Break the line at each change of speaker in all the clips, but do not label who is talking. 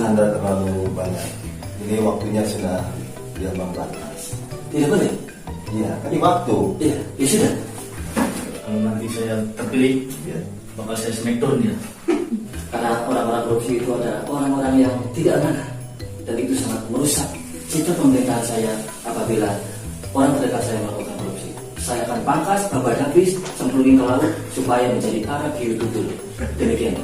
Anda terlalu banyak. Ini waktunya sudah jam 14.
Tidak boleh?
Iya, kan di waktu.
Iya, ya sudah.
Kalau nanti saya terpilih,
Iya.
bakal saya smackdown ya.
Karena orang-orang korupsi itu adalah orang-orang yang tidak amanah. Dan itu sangat merusak citra pemerintahan saya apabila orang terdekat saya melakukan korupsi. Saya akan pangkas, babat habis, cemplungin ke laut supaya menjadi Arab hiu tutul. Demikian.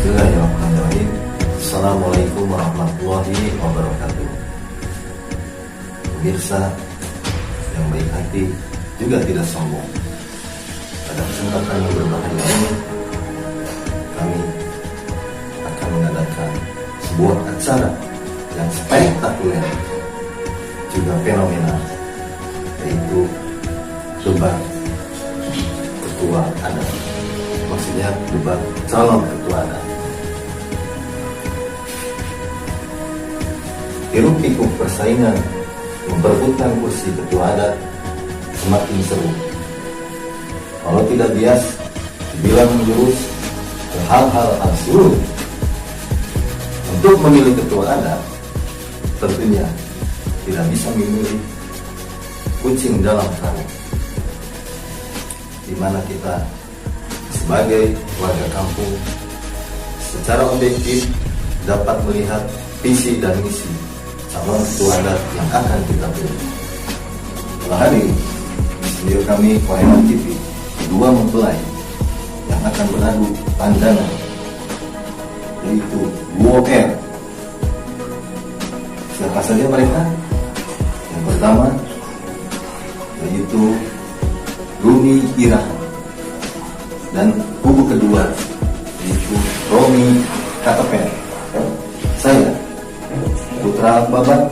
Bismillahirrahmanirrahim. Assalamualaikum warahmatullahi wabarakatuh. Pemirsa yang baik hati juga tidak sombong. Pada kesempatan yang berbahagia ini, kami akan mengadakan sebuah acara yang spektakuler juga fenomenal, yaitu debat ketua adat. Maksudnya debat calon ketua adat. Hiruk pikuk persaingan memperebutkan kursi ketua adat semakin seru. Kalau tidak bias, dibilang menjurus ke hal-hal absurd. Untuk memilih ketua adat, tentunya tidak bisa memilih kucing dalam karung, di mana kita sebagai warga kampung secara objektif dapat melihat visi dan misi calon ketua adat yang akan kita pilih. Telah hadir di studio kami Korean TV kedua mempelai yang akan beradu pandangan, yaitu Duo R. Siapa saja mereka? Yang pertama yaitu Rumi Ira, dan kubu kedua yaitu Romi Katepen. Saya Putra Babat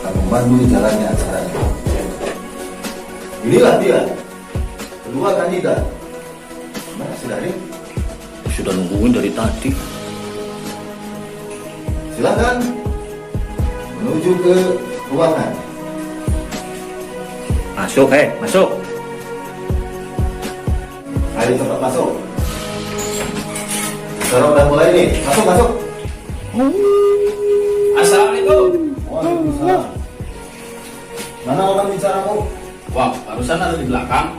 akan membantu jalannya acara ini. Inilah dia kedua kandidat. Mana sudah nih?
Sudah nungguin dari tadi.
Silakan menuju ke ruangan.
Masuk, masuk.
Ayo cepat masuk. Sekarang udah mulai nih. Masuk.
Assalamualaikum.
Waalaikumsalam. Mana orang bicaramu?
Wah, barusan ada di belakang.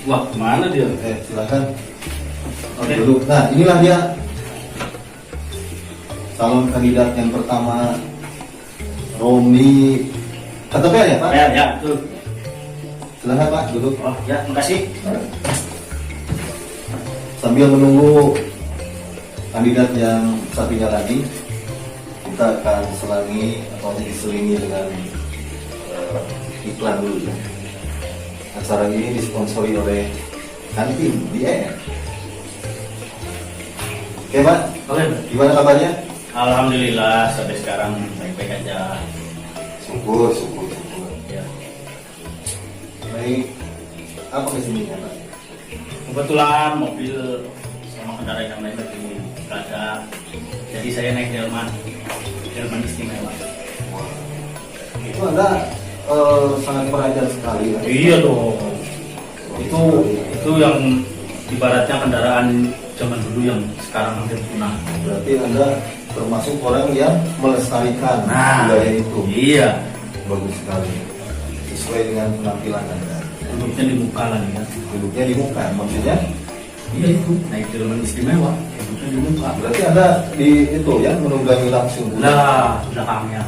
Wah, kemana dia?
Silakan.
Oke.
Dulu. Nah, inilah dia calon kandidat yang pertama, Romi Katepen ya Pak?
Ya, tuh.
Silakan Pak, duduk.
Oh, ya, makasih.
Sambil menunggu kandidat yang satunya lagi, kita akan diselingi dengan iklan dulu ya. Acara ini disponsori oleh kantin BN. Oke Pak,
Oke.
gimana kabarnya?
Alhamdulillah sampai sekarang baik-baik aja.
Syukur.
Ya.
Baik, apa kesininya Pak?
Kebetulan mobil sama kendaraan yang lain lagi nggak ada, jadi saya naik delman istimewa.
Itu Anda sangat perhatian sekali ya?
Iya dong. Itu yang ibaratnya kendaraan zaman dulu yang sekarang hampir punah.
Berarti Anda termasuk orang yang melestarikan budaya itu.
Iya.
Bagus sekali. Sesuai dengan penampilan Anda.
Duduknya di muka lagi kan.
Duduknya di muka, maksudnya?
Iya itu. Naik delman istimewa. Duduknya di muka.
Berarti Anda di itu ya menunggangi langsung.
Lah, belakangnya.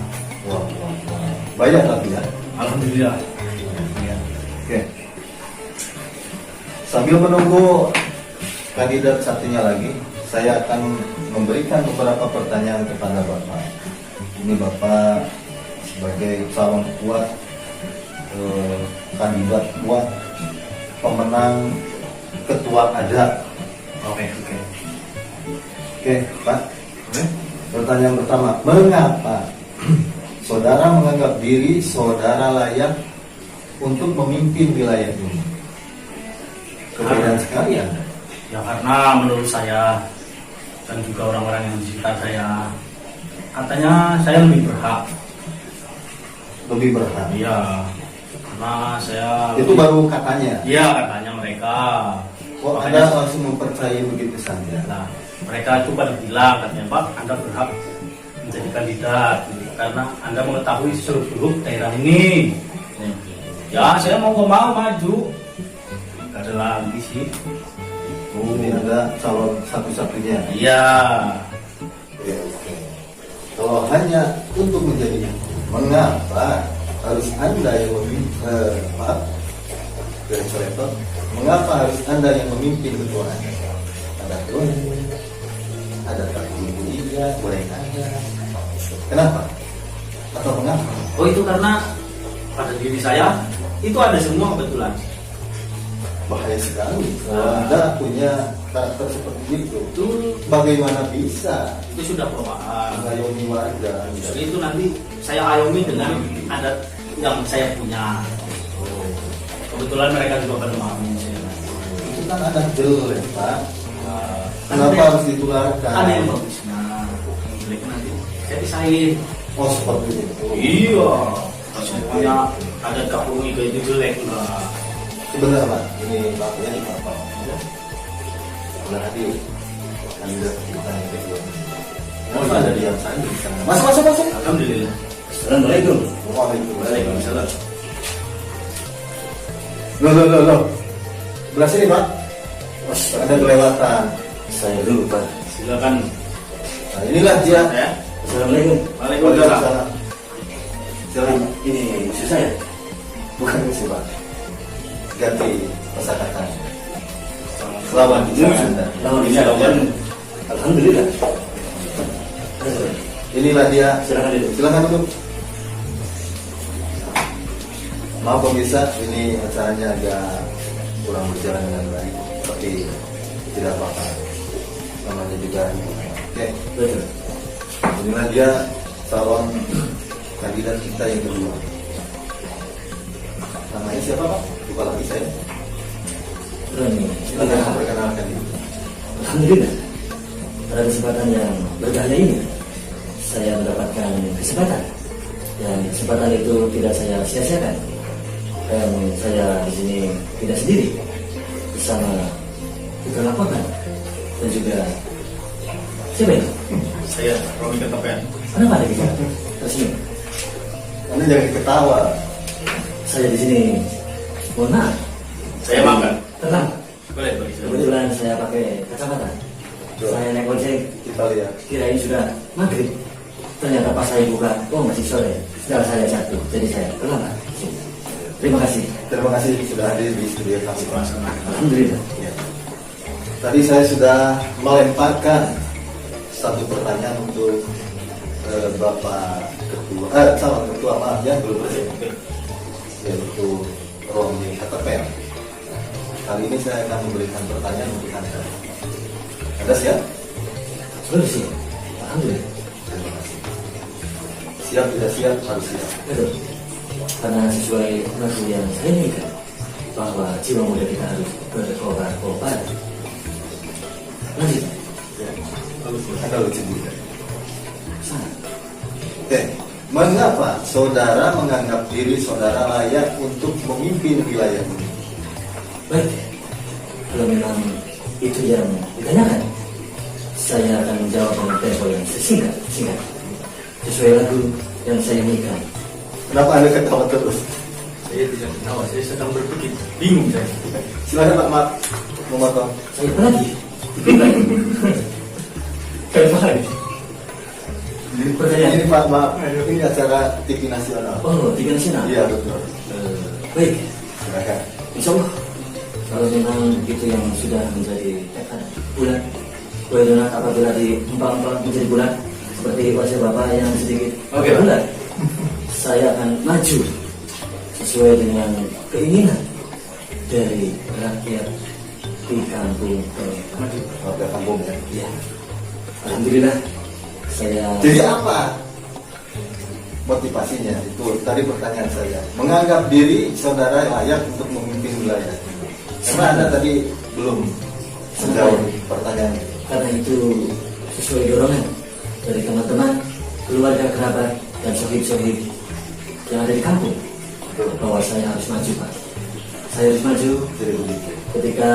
Wah. Banyak tapi ya.
Alhamdulillah.
Iya. Oke. Sambil menunggu kandidat satunya lagi, saya akan memberikan beberapa pertanyaan kepada Bapak. Ini Bapak sebagai calon kuat kandidat kuat pemenang ketua adat.
Oke.
Oke, Pak. Pertanyaan pertama, mengapa saudara menganggap diri saudara layak untuk memimpin wilayah ini? Keberadaan sekali Anda.
Ya karena menurut saya dan juga orang-orang yang di sekitar saya, katanya saya lebih berhak.
Lebih berhak.
Iya, karena saya
Itu baru katanya.
Iya, katanya mereka.
Kok Anda langsung mempercayai begitu saja?
Nah, mereka itu pada bilang katanya, Pak, Anda berhak menjadi kandidat karena Anda mengetahui seluk-beluk daerah ini. Ya, saya mau nggak mau maju. Gak ada lagi sih.
Ini Anda calon satu-satunya.
Iya.
Oke. Kalau hanya untuk menjadi, mengapa harus Anda yang memimpin? Maaf, mengapa harus Anda yang memimpin ketua Anda? Ada turun, ada ibu dia, boleh Anda. Kenapa? Atau mengapa?
Oh, itu karena pada diri saya itu ada semua kebetulan.
Bahaya sekali. Anda punya karakter seperti itu. Bagaimana bisa
Itu sudah bawaan.
mengayomi warga?
Jadi itu nanti saya ayomi dengan adat yang saya punya. Kebetulan mereka juga pada mau saya.
Itu kan ada jelek, Pak. Kenapa harus ditularkan?
Ada yang bagusnya, yang jelek nanti saya pisahin.
Oh, seperti itu.
Iya, semuanya ada kampung itu jelek lah.
Sebentar, Pak. Ini waktunya di apa? Udah hadir. Anda kita yang kedua. Kenapa ada diam saja di sana? Masuk.
Alhamdulillah.
Assalamualaikum.
Waalaikumsalam.
Loh. Belah sini, Pak. Ada kelewatan.
Saya dulu, Pak.
Silakan.
Nah, inilah dia.
Ya.
Assalamualaikum.
Waalaikumsalam.
Silakan.
Ini istri saya.
Bukan itu, Pak. Ganti kosakata. Selamat bicara Anda.
Lawan bicara. Alhamdulillah.
Inilah dia.
Silakan duduk.
Maaf pemirsa, ini acaranya agak kurang berjalan dengan baik, tapi tidak apa-apa. Namanya juga. Oke.
Betul.
Inilah dia calon kandidat kita yang kedua. Namanya siapa, Pak? Lupa lagi saya. Silakan perkenalkan diri.
Alhamdulillah. Pada kesempatan yang berbahagia ini, saya mendapatkan kesempatan. Dan kesempatan itu tidak saya sia-siakan. Dan saya di sini tidak sendiri, bersama Putra Lapangan dan juga siapa ini?
Saya Romi Ketepen.
Kenapa ada bicara? Tersenyum.
Anda jangan ketawa.
Saya di sini, mohon maaf.
Saya makan.
Tenang.
Boleh.
Kebetulan saya pakai kacamata. Saya naik ojek,
Kita lihat.
kirain sudah maghrib. Ternyata pas saya buka, oh masih sore. Setelah saya jatuh, jadi saya terlambat. Terima kasih.
Terima kasih sudah hadir di studio kami.
Alhamdulillah.
Ya. Tadi saya sudah melemparkan satu pertanyaan untuk Bapak Ketua, calon Ketua maaf ya, belum presiden, yaitu Romi Ketepen. Kali ini saya akan memberikan pertanyaan untuk Anda. Anda siap?
Sudah sih. Alhamdulillah.
Terima kasih. Siap tidak siap harus siap.
Betul. Karena sesuai lagu yang saya nyanyikan, bahwa jiwa muda kita harus berkobar-kobar. Lanjut.
Ya. Anda lucu juga.
Sana.
Oke. Mengapa saudara menganggap diri saudara layak untuk memimpin wilayah ini?
Baik. Kalau memang itu yang ditanyakan, saya akan menjawab dengan tempo yang singkat. Sesuai lagu yang saya nyanyikan.
Kenapa Anda ketawa terus?
Saya tidak ketawa, saya sedang berpikir. Bingung saya.
Silakan Pak, maaf memotong.
Saya apa lagi? Kenapa lagi? Pertanyaan.
Ini Pak, maaf. Ini acara TV nasional.
Oh, TV nasional.
Iya betul.
Baik.
Silakan.
Insya Allah, kalau memang itu yang sudah menjadi bulan, bulan apabila diempang-empang menjadi bulan, seperti wajah Bapak yang sedikit bulan, saya akan maju sesuai dengan keinginan dari rakyat di kampung.
Warga kampung ya.
Ya. Alhamdulillah saya.
Jadi apa motivasinya? Itu tadi pertanyaan saya. Menganggap diri saudara layak untuk memimpin wilayah. Karena Anda tadi belum menjawab pertanyaan itu.
Karena itu sesuai dorongan dari teman-teman, keluarga, kerabat, dan sohib-sohib yang ada di kampung, bahwa saya harus maju, Pak. Saya harus maju ketika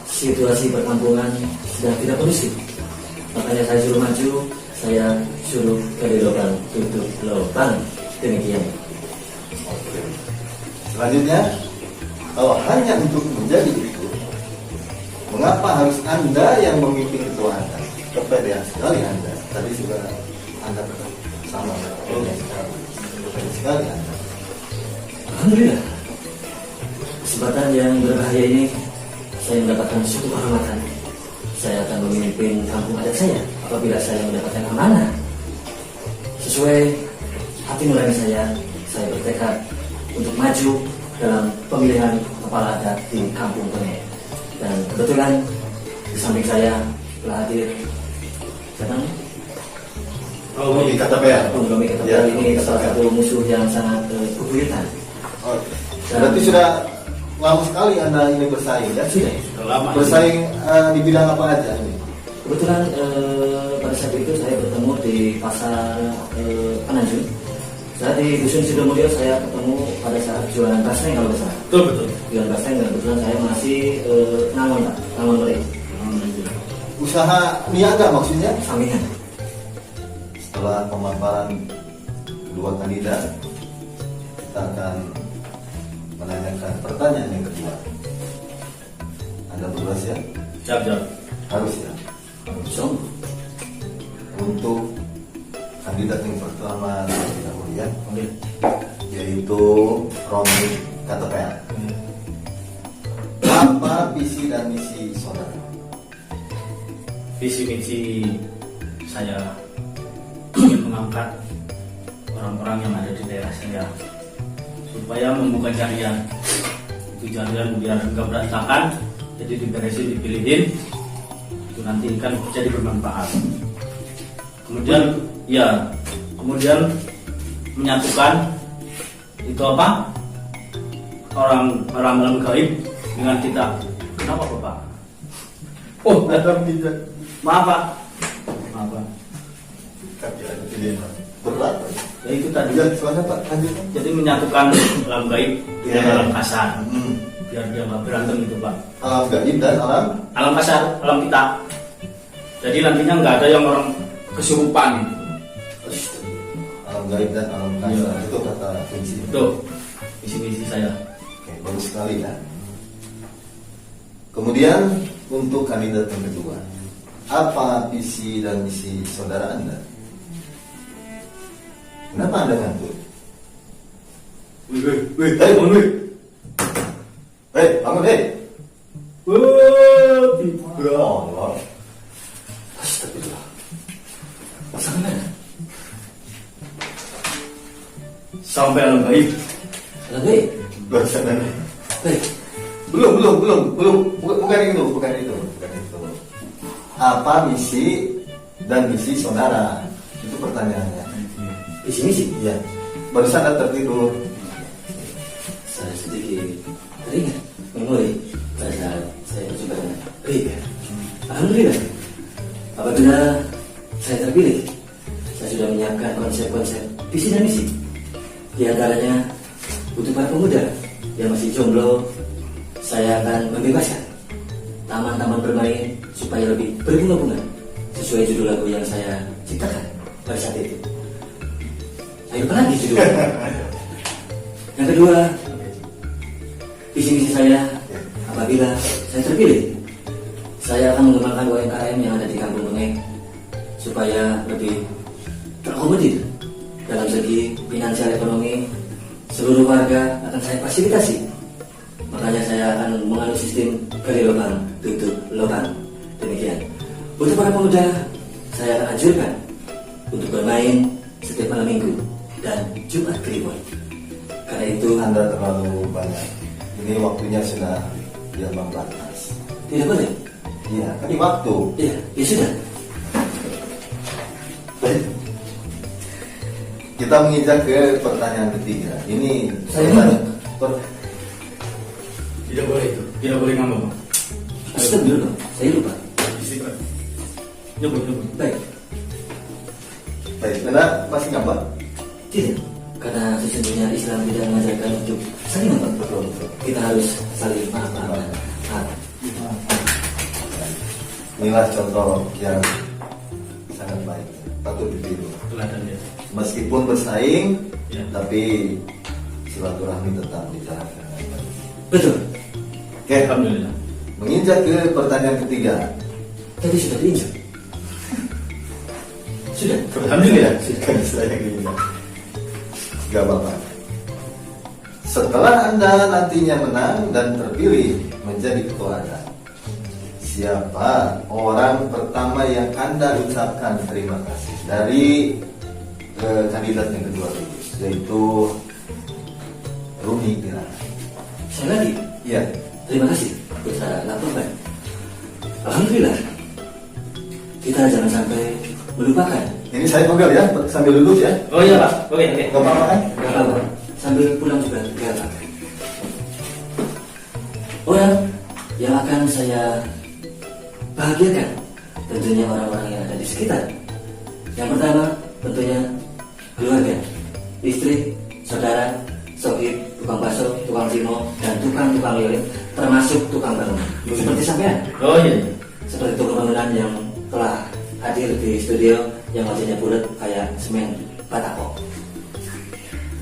situasi perkampungan sedang tidak kondusif. Makanya saya suruh maju, saya suruh gali lubang, tutup lubang. Demikian.
Oke. Selanjutnya, kalau hanya untuk menjadi itu, mengapa harus Anda yang memimpin ketua Anda? Kepedean sekali Anda. Tadi juga Anda sama kepedean sekali Anda.
Alhamdulillah. Kesempatan yang berbahaya ini saya mendapatkan suatu kehormatan. Saya akan memimpin kampung adat saya apabila saya mendapatkan amanah. Sesuai hati nurani saya bertekad untuk maju dalam pemilihan kepala adat di Kampung Tengeh. Dan kebetulan di samping saya telah hadir siapa namanya?
Romi Katapea.
Romi Katapea ini salah satu musuh yang sangat bebuyutan.
Oh, berarti sudah lama sekali Anda ini bersaing ya?
Sudah
lama.
Bersaing di bidang apa aja ini?
Kebetulan pada saat itu saya bertemu di pasar Penanjung. Saya di Dusun Sidomulyo saya ketemu pada saat jualan basreng kalau besar.
Betul.
Jualan basreng dan kebetulan saya masih nangon, Pak, nangon mereka.
Usaha niaga maksudnya?
Sampingan.
Setelah pemaparan kedua kandidat, kita akan menanyakan pertanyaan yang kedua. Anda bebas ya?
Siap.
Harus ya.
So,
Untuk kandidat yang pertama terlebih dahulu ya,
Oke.
yaitu Romi Katapea. Apa visi dan misi saudara?
Visi misi saya ingin mengangkat orang-orang yang ada di daerah saya supaya membuka jaringan. Itu jaringan biar enggak berantakan, jadi diberesin, dipilihin, itu nanti kan jadi bermanfaat. Kemudian menyatukan itu apa? Orang dalam gaib dengan kita. Kenapa Bapak? Oh, dalam tidak. Maaf Pak.
Berat.
Ya itu tadi.
Ya, soalnya Pak, lanjutkan.
Jadi menyatukan alam gaib dengan alam kasar. Biar dia nggak berantem itu Pak.
Alam gaib dan
Alam kasar, alam kita. Jadi nantinya nggak ada yang orang kesurupan gitu.
alam gaib dan alam kasar. Itu kata kunci.
Itu visi-misi saya.
Oke, bagus sekali ya. Kemudian untuk kandidat yang kedua, apa visi dan misi saudara Anda? Kenapa Anda ngantuk? Bangun. Bangun. Ya Allah.
astagfirullah. Sangat.
Sampai alam gaib.
Lagi.
Bahasa
Baik.
Belum. Bukan itu. Apa misi dan misi saudara? Itu pertanyaannya.
Visi-misi.
Iya. Barusan Anda tertidur.
Saya sedikit teringat memori pada saat saya berjumpa dengan Rika. Alhamdulillah, apabila saya terpilih, saya sudah menyiapkan konsep-konsep visi dan misi. Di antaranya, untuk para pemuda yang masih jomblo, saya akan membebaskan taman-taman bermain supaya lebih berbunga-bunga sesuai judul lagu yang saya ciptakan pada saat itu. Ayo apa lagi judulnya? Yang kedua, visi-misi saya apabila saya terpilih, saya akan mengembangkan UMKM yang ada di Kampung Tengeh supaya lebih terakomodir dalam segi finansial ekonomi. Seluruh warga akan saya fasilitasi. Makanya saya akan menganut sistem gali lubang, tutup lubang. Demikian. Untuk para pemuda, saya akan anjurkan untuk bermain setiap malam minggu dan Jumat Kliwon. Karena itu
Anda terlalu banyak. Ini waktunya sudah di ambang batas.
tidak boleh.
Iya, kan di waktu.
Ya sudah.
kita menginjak ke pertanyaan ketiga. Ini
Saya
Tidak boleh itu. Tidak boleh ngambek, Bang.
Stop dulu dong, saya lupa.
Istighfar. Nyebut.
Baik,
baik, Anda masih ngambek?
tidak. Karena sesungguhnya Islam tidak mengajarkan untuk saling ngambek.
Betul.
Kita harus saling maaf.
Inilah contoh yang sangat baik, patut ditiru.
Teladan dia.
Meskipun bersaing,
Ya.
tapi silaturahmi tetap dijalankan dengan baik.
Betul.
Oke,
Alhamdulillah.
menginjak ke pertanyaan ketiga.
Tadi sudah diinjak. Sudah.
Alhamdulillah.
Sudah saya gini. Gak apa-apa. Setelah Anda nantinya menang dan terpilih menjadi ketua adat, siapa orang pertama yang Anda ucapkan terima kasih dari kandidat yang kedua itu, yaitu Rumi Kirana?
Saya lagi.
Iya.
Terima kasih. Bisa laporkan. Alhamdulillah. Kita jangan sampai melupakan.
Ini saya pegang ya, sambil duduk ya.
Oh iya, Pak. Oke.
Gak apa-apa kan?
Gak apa-apa. Sambil pulang juga gak apa-apa. Orang yang akan saya bahagiakan tentunya orang-orang yang ada di sekitar. Yang pertama tentunya keluarga, istri, saudara, sohib, tukang bakso, tukang timo, dan tukang-tukang lilin, termasuk tukang bangunan. Seperti sampean,
Oh iya.
seperti tukang bangunan yang telah hadir di studio yang wajahnya bulat kayak semen batako.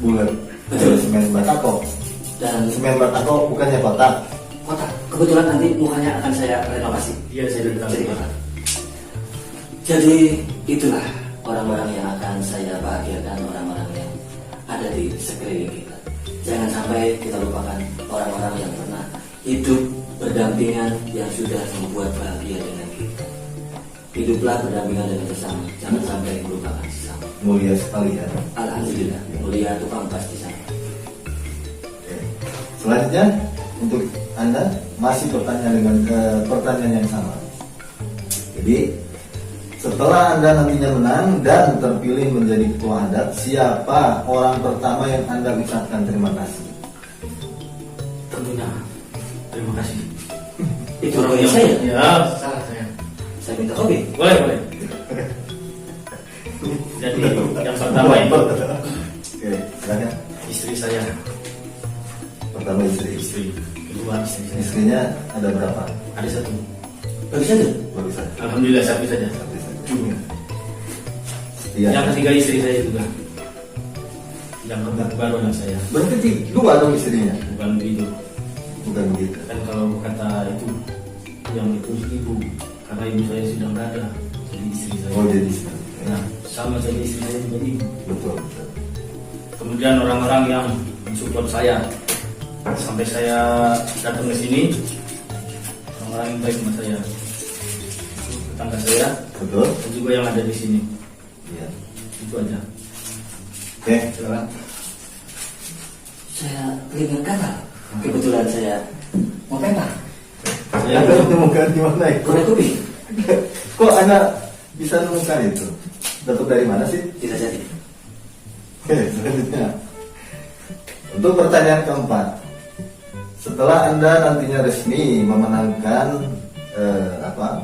Bulat.
Betul.
Semen batako.
Dan
Semen batako bukannya kotak.
kotak. Kebetulan nanti mukanya akan saya renovasi.
Iya, saya sudah tahu.
Jadi kotak. Jadi itulah orang-orang yang akan saya bahagiakan, orang-orang yang ada di sekeliling kita. Jangan sampai kita lupakan orang-orang yang pernah hidup berdampingan yang sudah membuat bahagia dengan kita. Hiduplah berdampingan dengan sesama. Jangan sampai melupakan sesama.
Mulia sekali ya.
Alhamdulillah, mulia tukang pasti sama.
Oke. Selanjutnya untuk Anda masih pertanyaan dengan pertanyaan yang sama. Jadi setelah Anda nantinya menang dan terpilih menjadi ketua adat, siapa orang pertama yang Anda ucapkan terima kasih?
Tentunya. Terima kasih.
Itu orang saya.
Ya, salah saya.
Saya minta kopi.
Boleh. Jadi yang pertama itu
Oke, silakan.
istri saya.
Pertama istri.
Kedua istri saya.
Istrinya ada berapa?
Ada satu.
Bagi saya.
Baru satu.
Alhamdulillah satu saja.
Satu saja. Iya.
Yang ketiga istri saya juga. Yang keempat baru anak saya.
Berarti dua dong istrinya.
Bukan begitu.
Bukan begitu.
Kan kalau kata itu yang itu ibu, karena ibu saya sudah nggak ada, jadi istri saya.
Oh jadi istri.
Nah, sama saja istri saya juga ibu.
Betul.
Kemudian orang-orang yang mensupport saya sampai saya datang ke sini, orang-orang yang baik sama saya, tetangga saya,
Betul.
dan juga yang ada di sini.
Iya.
Itu aja.
Oke, silakan.
Saya teringat kata. Kebetulan saya mau peta.
Saya
Anda menemukan gimana itu?
Korek kopi.
Kok Anda bisa menemukan itu? Dapat dari mana sih?
Tidak jadi.
Oke, selanjutnya. Untuk pertanyaan keempat, setelah Anda nantinya resmi memenangkan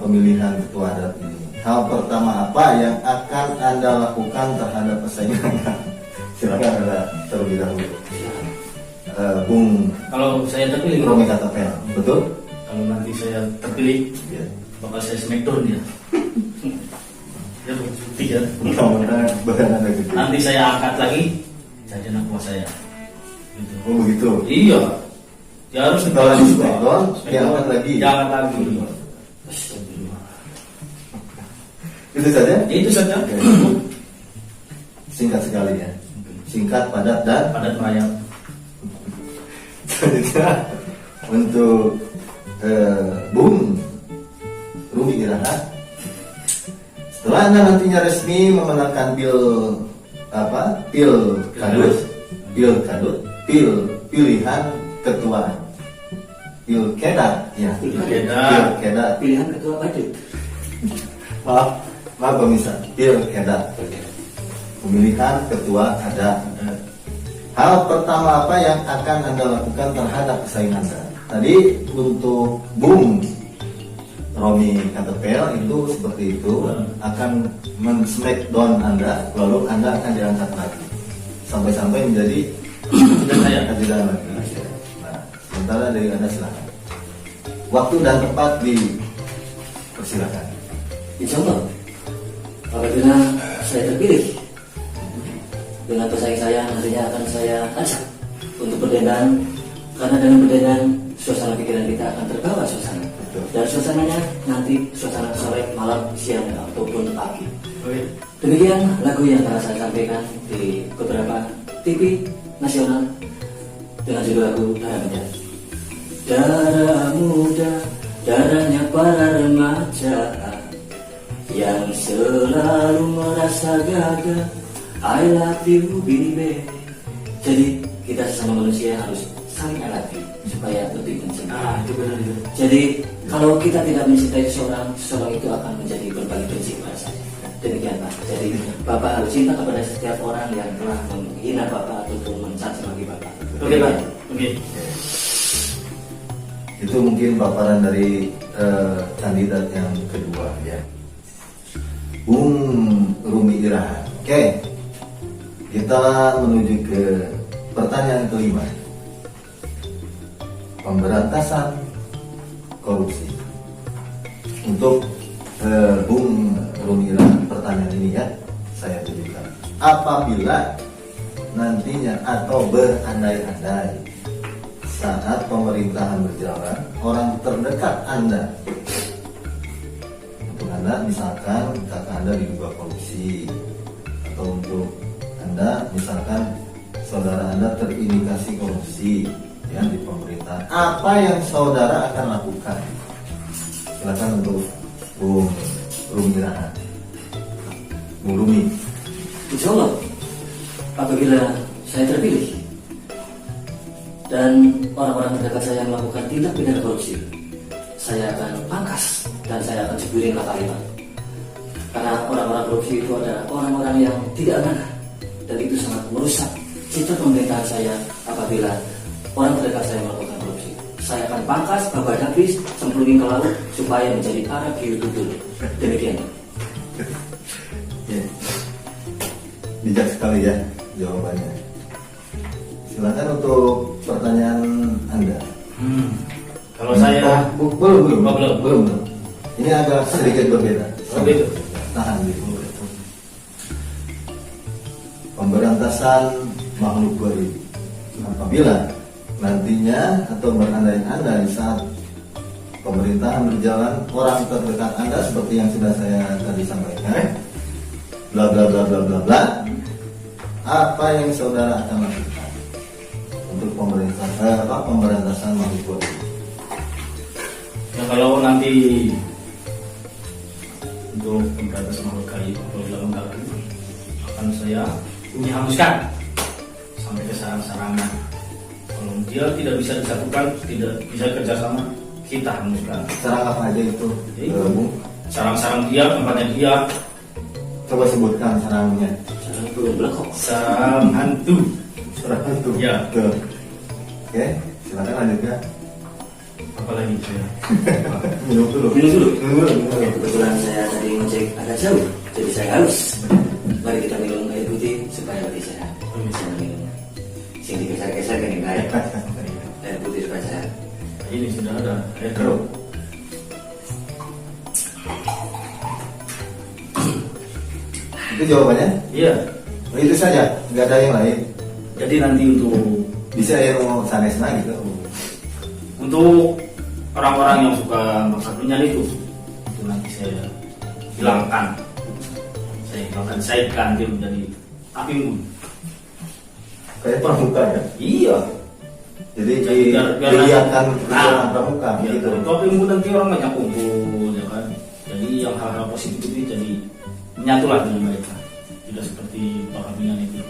pemilihan ketua adat ini, hal pertama apa yang akan Anda lakukan terhadap pesaing Anda? Silakan Anda terlebih dahulu. Bung
kalau saya terpilih,
Romi Katapel, betul?
kalau nanti saya terpilih,
Iya.
bakal saya smackdown ya. Ya bukti ya.
Mudah-mudahan badan Anda gede.
Nanti saya angkat lagi jadi anak buah saya. Gitu.
Oh begitu.
Iya. Ya harus
Setelah di Smackdown, diangkat lagi.
Diangkat lagi.
Astagfirullah.
Itu saja?
Ya, itu saja.
Oke. Singkat sekali ya. Singkat, padat dan
Padat merayap.
selanjutnya untuk Bung Rumi Kirana. Setelah Anda nantinya resmi memenangkan pilihan ketua pilkada ya. Pilkada.
Pilihan ketua Badut.
Maaf pemirsa, pilkada. pemilihan ketua adat. Hal pertama apa yang akan Anda lakukan terhadap pesaing Anda? Tadi untuk Bung Romi Katepel itu seperti itu, akan men-smackdown Anda, lalu Anda akan diangkat lagi sampai-sampai menjadi kandidat lagi. Nah, sementara dari Anda silakan. Waktu dan tempat dipersilakan.
Insya Allah, apabila saya terpilih dengan pesaing saya, nantinya akan saya ajak untuk berdendang, karena dengan berdendang suasana pikiran kita akan terbawa suasana. Dan suasananya nanti suasana sore, malam, siang, ataupun pagi. Demikian lagu yang telah saya sampaikan di beberapa TV nasional dengan judul lagu Darah Muda. Darah muda, darahnya para remaja yang selalu merasa gagah. I love you baby. Jadi kita sesama manusia harus saling I love you supaya lebih mencintai.
Itu benar itu.
Jadi kalau kita tidak mencintai seseorang itu akan menjadi berbalik benci pada saya. Demikian Pak. Jadi Bapak harus cinta kepada setiap orang yang telah menghina Bapak ataupun mencaci maki Bapak.
Oke Pak. Oke.
Itu mungkin paparan dari kandidat yang kedua ya, Bung Rumi Irahan. Oke, kita menuju ke pertanyaan kelima, pemberantasan korupsi. Untuk Bung Rumi Irahan, pertanyaan ini ya saya tujukan. Apabila nantinya atau berandai-andai saat pemerintahan berjalan, orang terdekat Anda, untuk Anda misalkan kakak Anda diduga korupsi, atau untuk Anda misalkan saudara Anda terindikasi korupsi ya di pemerintahan, apa yang saudara akan lakukan? Silakan untuk Bung Rumi Irahan. Bung Rumi.
Insya Allah, apabila saya terpilih dan orang-orang terdekat saya melakukan tindak pidana korupsi, saya akan pangkas dan saya akan jeburin kalimat. Karena orang-orang korupsi itu adalah orang-orang yang tidak amanah, dan itu sangat merusak citra pemerintahan saya. Apabila orang terdekat saya melakukan korupsi, saya akan pangkas, babat habis, cemplungin ke laut supaya menjadi arah biru tutul. Demikian.
Ya. Bijak sekali ya jawabannya. Silakan untuk pertanyaan Anda.
Kalau saya
belum. Ini agak sedikit berbeda.
Berbeda.
Tahan dulu. Pemberantasan makhluk baru. Apabila nantinya atau berandai-andai saat pemerintahan berjalan, orang terdekat Anda seperti yang sudah saya tadi sampaikan, bla bla bla bla bla bla, apa yang saudara akan lakukan untuk pemberantasan makhluk baru?
Ya kalau nanti untuk pemberantasan makhluk gaib atau dalam gaib akan saya hanguskan sampai ke sarang-sarangnya. Kalau dia tidak bisa disatukan, tidak bisa kerjasama, kita hanguskan.
Sarang apa aja itu? Bung?
Sarang-sarang dia, tempatnya dia.
Coba sebutkan sarangnya.
Sarang burung belekok.
Sarang hantu.
Sarang hantu.
Ya.
Tuh. Oke, silakan lanjutkan.
Apalagi saya.
Minum dulu.
Kebetulan saya tadi ngecek agak jauh, jadi saya haus. Mari kita minum air putih supaya lebih sehat. Saya minumnya. Sini geser-geser kan ini air putih supaya sehat.
Ini sudah ada air keruh.
Itu jawabannya?
Iya.
Oh, itu saja, nggak ada yang lain.
Jadi nanti untuk
Bisa yang mau sanesna gitu.
Untuk orang-orang yang suka maksudnya itu nanti saya hilangkan. Saya ganti menjadi api unggun.
Kayak pramuka ya.
Iya.
Jadi
biar
kelihatan pramuka
gitu.
gitu.
Kalau api unggun nanti orang banyak kumpul, ya kan. Jadi yang hal-hal positif itu jadi menyatulah dengan mereka. Tidak seperti Pakamian itu.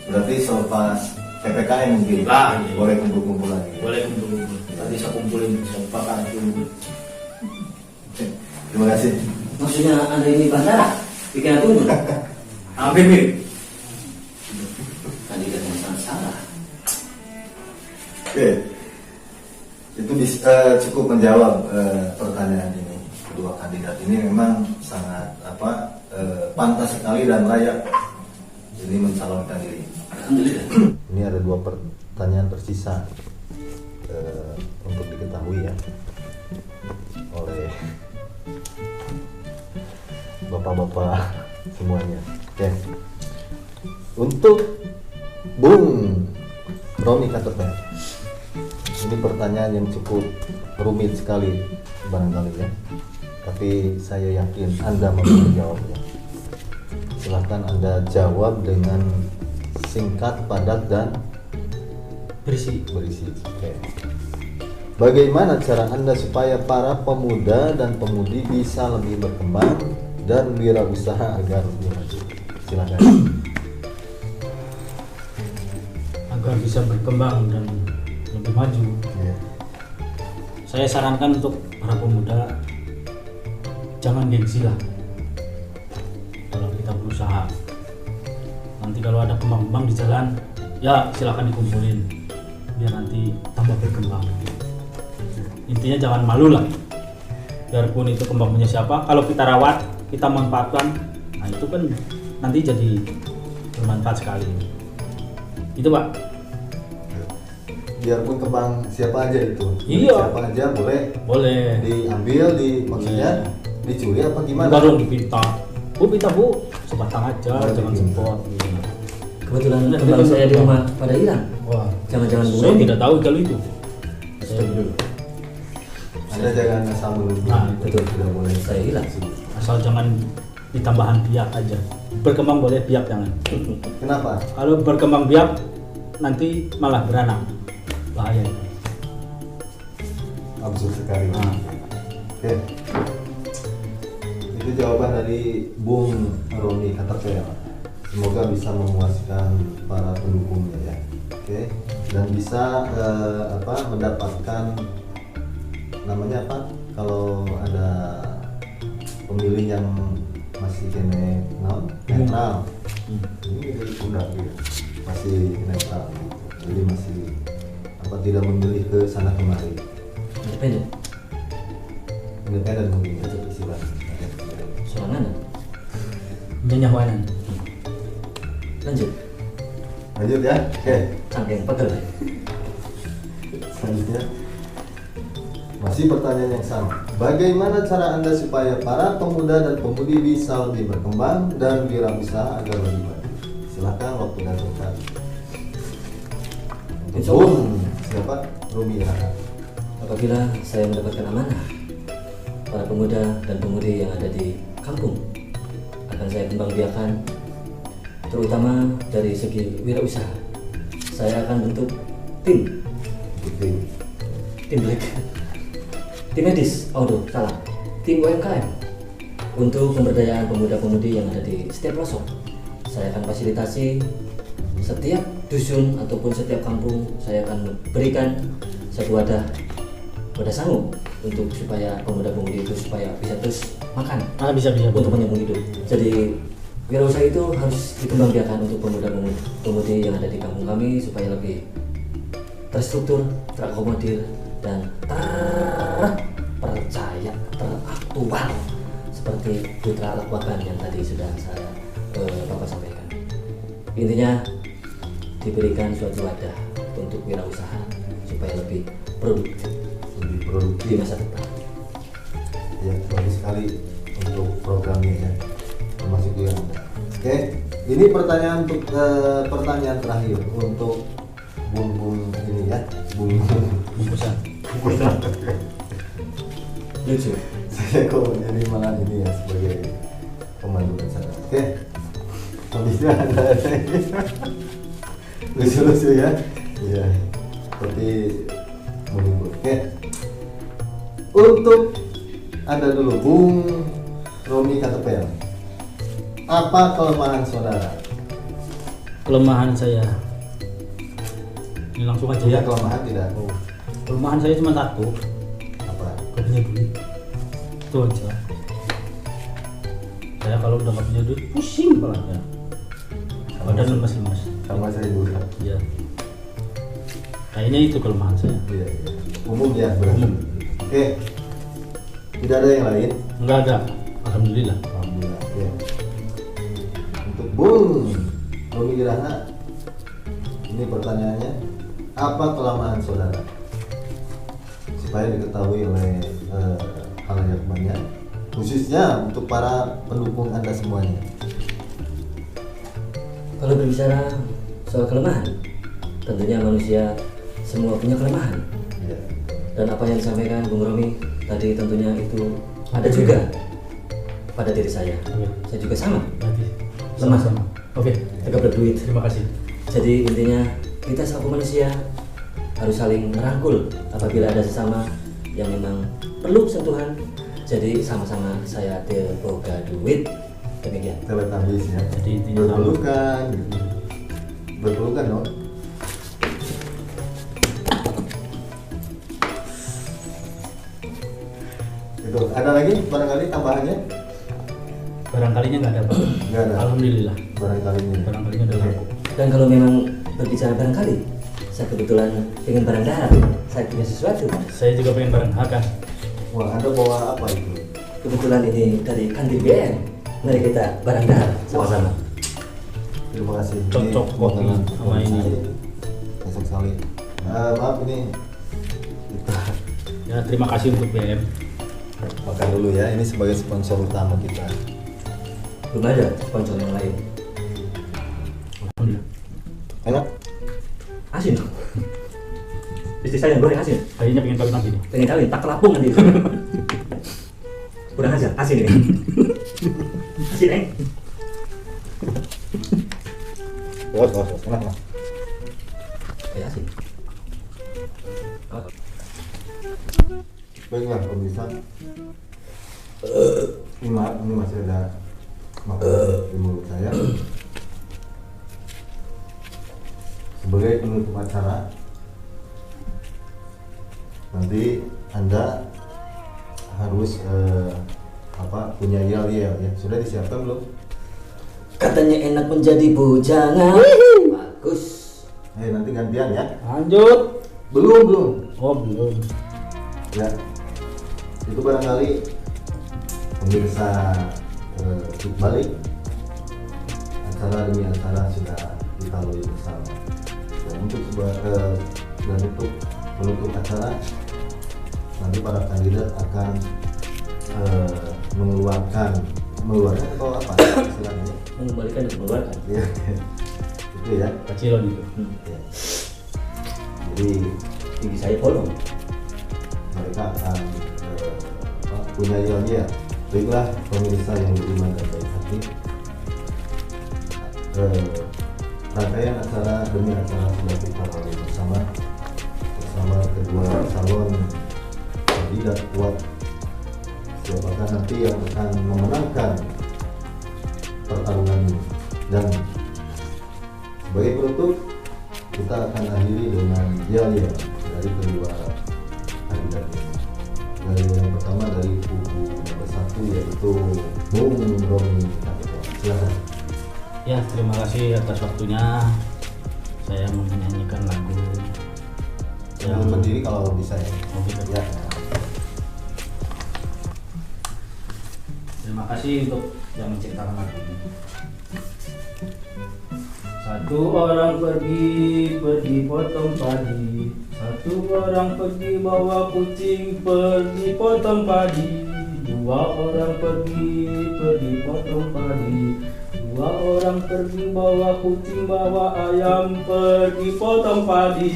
Berarti selepas PPKM mungkin
Iya.
boleh kumpul-kumpul lagi.
Boleh kumpul. Nanti saya kumpulin, saya bakar api unggun.
Terima kasih.
Maksudnya Anda ini bandara, bikin api unggun? Amin. Kandidat yang sangat salah.
Oke, itu bisa cukup menjawab pertanyaan ini. Kedua kandidat ini memang sangat pantas sekali dan layak ini mencalonkan diri.
Alhamdulillah.
Ini ada 2 pertanyaan tersisa untuk diketahui ya oleh bapak-bapak semuanya. Oke, untuk Bung Romi Katepel, ini pertanyaan yang cukup rumit sekali barangkali ya, tapi saya yakin Anda mampu menjawabnya. Silahkan Anda jawab dengan singkat, padat, dan berisi. Oke. Bagaimana cara Anda supaya para pemuda dan pemudi bisa lebih berkembang dan wirausaha agar lebih maju? Silakan.
Agar bisa berkembang dan lebih maju.
Ya.
Saya sarankan untuk para pemuda, jangan gengsi lah kalau kita berusaha. Nanti kalau ada kembang-kembang di jalan, ya silakan dikumpulin biar nanti tambah berkembang. Intinya jangan malu lah, biarpun itu kembang punya siapa, kalau kita rawat, kita manfaatkan, nah itu kan nanti jadi bermanfaat sekali. Itu Pak.
Biarpun kembang siapa aja itu.
Iya.
Siapa aja boleh diambil, maksudnya dicuri apa gimana?
Baru dipinta, bu, sebatang aja, jangan semprot.
Kebetulan kembang saya di rumah pada hilang.
Wah,
Jangan-jangan
saya tidak tahu kalau itu.
Stop dulu.
Anda jangan asal menuduh.
Nah,
betul.
Tidak boleh.
Saya hilang.
Asal jangan ditambahan biak aja. Berkembang boleh, biak jangan.
Kenapa?
Kalau berkembang biak nanti malah beranak, bahaya.
Absurd sekali.
Nah.
Oke. Itu jawaban dari Bung Romi Katepel. Semoga bisa memuaskan para pendukungnya ya. Oke. Dan bisa mendapatkan namanya apa? Kalau ada pemilih yang masih netral, ini jadi udah gitu, masih netral, jadi masih tidak memilih ke sana kemari, independen mungkin itu istilahnya.
Sorangan.
Nyanyawanan.
Lanjut.
Ya, oke.
Cangkeng pegel.
Selanjutnya masih pertanyaan yang sama. Bagaimana cara Anda supaya para pemuda dan pemudi bisa lebih berkembang dan wirausaha agar lebih maju? Silakan, waktu dan tempat. Siapa? Rumi ya.
Apabila saya mendapatkan amanah, para pemuda dan pemudi yang ada di kampung akan saya kembang biakan, terutama dari segi wirausaha. Saya akan bentuk tim black, tim medis, tim UMKM untuk pemberdayaan pemuda-pemudi yang ada di setiap pelosok. Saya akan fasilitasi setiap dusun ataupun setiap kampung. Saya akan berikan satu wadah sanggup untuk supaya pemuda-pemudi itu supaya bisa terus makan,
Bisa
untuk menyambung hidup. Jadi wirausaha itu harus dikembangbiakan untuk pemuda-pemudi yang ada di kampung kami supaya lebih terstruktur, terakomodir, dan terpercaya, teraktual seperti Putra Lakwakan yang tadi sudah saya Bapak sampaikan. Intinya diberikan suatu wadah untuk wirausaha supaya lebih produktif di masa depan.
Ya, bagus sekali untuk programnya ya, termasuk yang oke. Ini pertanyaan untuk pertanyaan terakhir untuk bung ini ya,
bungkusan.
Lucu.
Saya kok jadi malah ini ya sebagai pemandu acara. Oke. Habis itu ada lucu-lucu ya. Iya. Seperti menghibur. Oke. Untuk Anda dulu, Bung Romi Katepel. Apa kelemahan saudara?
Kelemahan saya. Ini langsung aja ya.
Kelemahan tidak?
Kelemahan saya cuma satu.
Apa?
Gak punya duit. Itu aja. Saya kalau udah gak punya duit pusing kepalanya. badan lemas-lemas.
Sama saya juga.
Iya. Kayaknya itu kelemahan saya.
Iya. Umum ya berarti.
Umum.
Oke. Tidak ada yang lain.
Enggak ada. Alhamdulillah.
Alhamdulillah. Oke. Untuk Bung Romi Gerhana, ini pertanyaannya, apa kelemahan saudara? Supaya diketahui oleh halayak banyak, khususnya untuk para pendukung Anda semuanya.
Kalau berbicara soal kelemahan, tentunya manusia semua punya kelemahan.
Iya.
Dan apa yang disampaikan Bung Romi tadi tentunya itu ada juga pada diri saya.
Oke.
Saya juga sama.
Berarti
Lemah.
sama-sama. Oke.
Tegak berduit.
Terima kasih.
Jadi intinya kita selaku manusia harus saling merangkul apabila ada sesama yang memang perlu sentuhan. Jadi sama-sama saya boga duit. Demikian.
Teletabis ya.
Jadi intinya sama.
berpelukan, gitu. Berpelukan dong. Itu ada lagi barangkali tambahannya?
Barangkalinya nggak ada, Pak.
Nggak ada.
Alhamdulillah.
Barangkalinya.
Barangkalinya ada laku.
Dan kalau memang berbicara barangkali, saya kebetulan ingin barang dahar. Saya punya sesuatu.
Saya juga pengen bareng Hakan.
Wah, Anda bawa apa itu?
Kebetulan ini dari kantin BM. Mari kita barang dahar sama-sama.
Terima kasih.
Cocok kopi sama ini.
Cocok sekali. Maaf ini kita
Ya, terima kasih untuk BM.
makan dulu ya. Ini sebagai sponsor utama kita.
Belum ada sponsor yang lain.
Alhamdulillah.
Enak?
Asin. Istri saya yang goreng asin.
Kayaknya pengen kawin lagi nih.
Pengen kawin, tak kelapung nanti. Kurang aja, asin ini. Asin,
Bos, enak lah.
Kayak asin.
Baiklah pemirsa. Ini maaf, ini masih ada makanan di mulut saya. Sebagai penutup acara, nanti Anda harus punya yel-yel ya. Sudah disiapkan belum?
Katanya enak menjadi bujangan. Bagus.
Nanti gantian ya.
Lanjut.
Belum.
Oh, belum.
Ya. Itu barangkali pemirsa balik acara demi acara sudah kita lalui bersama. Dan untuk penutup acara, nanti para kandidat akan mengeluarkan atau apa istilahnya?
Mengembalikan dan mengeluarkan.
Ya, itu ya.
Kecilon itu.
Ya. Jadi
Tinggi saya bolong.
mereka akan punya yel-yel. Baiklah pemirsa yang beriman dan baik hati, rangkaian acara demi acara sudah kita lalui bersama kedua calon kandidat kuat. Siapakah nanti yang akan memenangkan pertarungan ini? Dan sebagai penutup, kita akan akhiri dengan yel-yel dari kedua kandidat ini. Dari yang pertama dari kubu nomor 1 yaitu Bung Romi. Silakan.
Ya, terima kasih atas waktunya. Saya mau menyanyikan lagu
Yang berdiri kalau bisa ya.
Oh, gitu.
Ya.
Terima kasih untuk yang menciptakan lagu ini. Satu orang pergi potong padi. Satu orang pergi bawa kucing pergi potong padi. Dua orang pergi potong padi. Dua orang pergi bawa kucing bawa ayam pergi potong padi.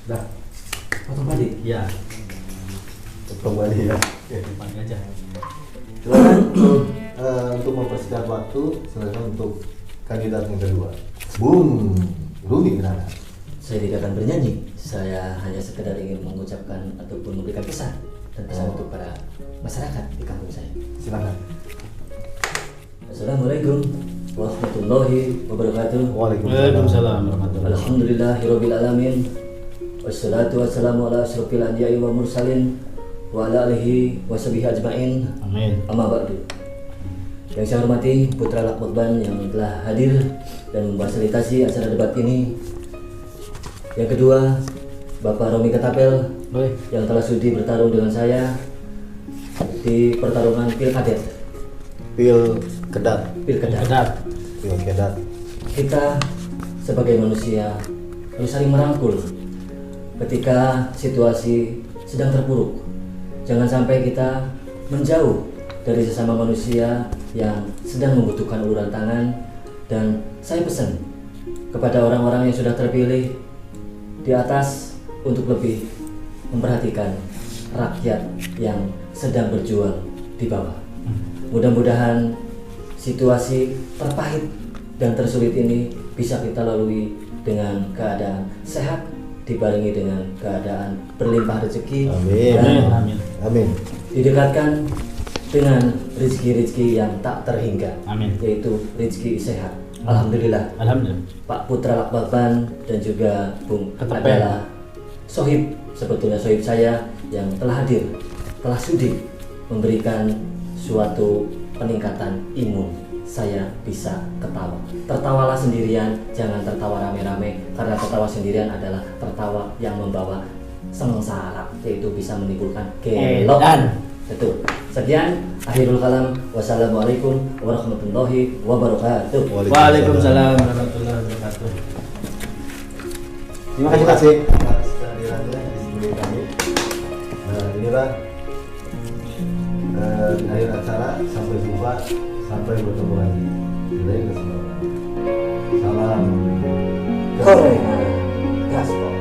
Dah,
Potong padi.
ya,
Kembali ya.
padi aja.
Silakan untuk mempersingkat waktu, silakan untuk kandidat yang kedua, Bung Romi Gerhana.
Saya tidak akan bernyanyi. Saya hanya sekedar ingin mengucapkan ataupun memberikan pesan dan pesan untuk para masyarakat di kampung saya.
Silakan.
Assalamualaikum warahmatullahi wabarakatuh.
Waalaikumsalam warahmatullahi wabarakatuh.
Alhamdulillahirabbil alamin. Wassalatu wassalamu ala asyrofil anbiya'i wal mursalin wa ala alihi washabihi ajmain.
Amin.
Amma ba'du. Yang saya hormati Putra Lakbakban yang telah hadir dan memfasilitasi acara debat ini. Yang kedua, Bapak Romi Ketapel yang telah sudi bertarung dengan saya di pertarungan Pilkadet.
Pilkedat.
Kita sebagai manusia harus saling merangkul ketika situasi sedang terpuruk. Jangan sampai kita menjauh dari sesama manusia yang sedang membutuhkan uluran tangan. Dan saya pesan kepada orang-orang yang sudah terpilih di atas untuk lebih memperhatikan rakyat yang sedang berjuang di bawah. Mudah-mudahan situasi terpahit dan tersulit ini bisa kita lalui dengan keadaan sehat, dibarengi dengan keadaan berlimpah rezeki.
Amin.
Didekatkan dengan rezeki-rezeki yang tak terhingga.
Amin.
Yaitu rezeki sehat. Alhamdulillah. Pak Putra Lakbakban dan juga Bung
Ketapel
adalah sohib, sebetulnya sohib saya yang telah hadir, telah sudi memberikan suatu peningkatan imun. Saya bisa ketawa. Tertawalah sendirian, jangan tertawa rame-rame, karena tertawa sendirian adalah tertawa yang membawa sengsara, yaitu bisa menimbulkan kelokan. Betul. Sekian, akhirul kalam. Wassalamualaikum warahmatullahi wabarakatuh.
Waalaikumsalam warahmatullahi wabarakatuh.
Terima kasih atas kehadirannya di studio kami. Nah, inilah akhir acara. Sampai jumpa, sampai bertemu lagi di lain kesempatan. Salam
Korea Gaspol.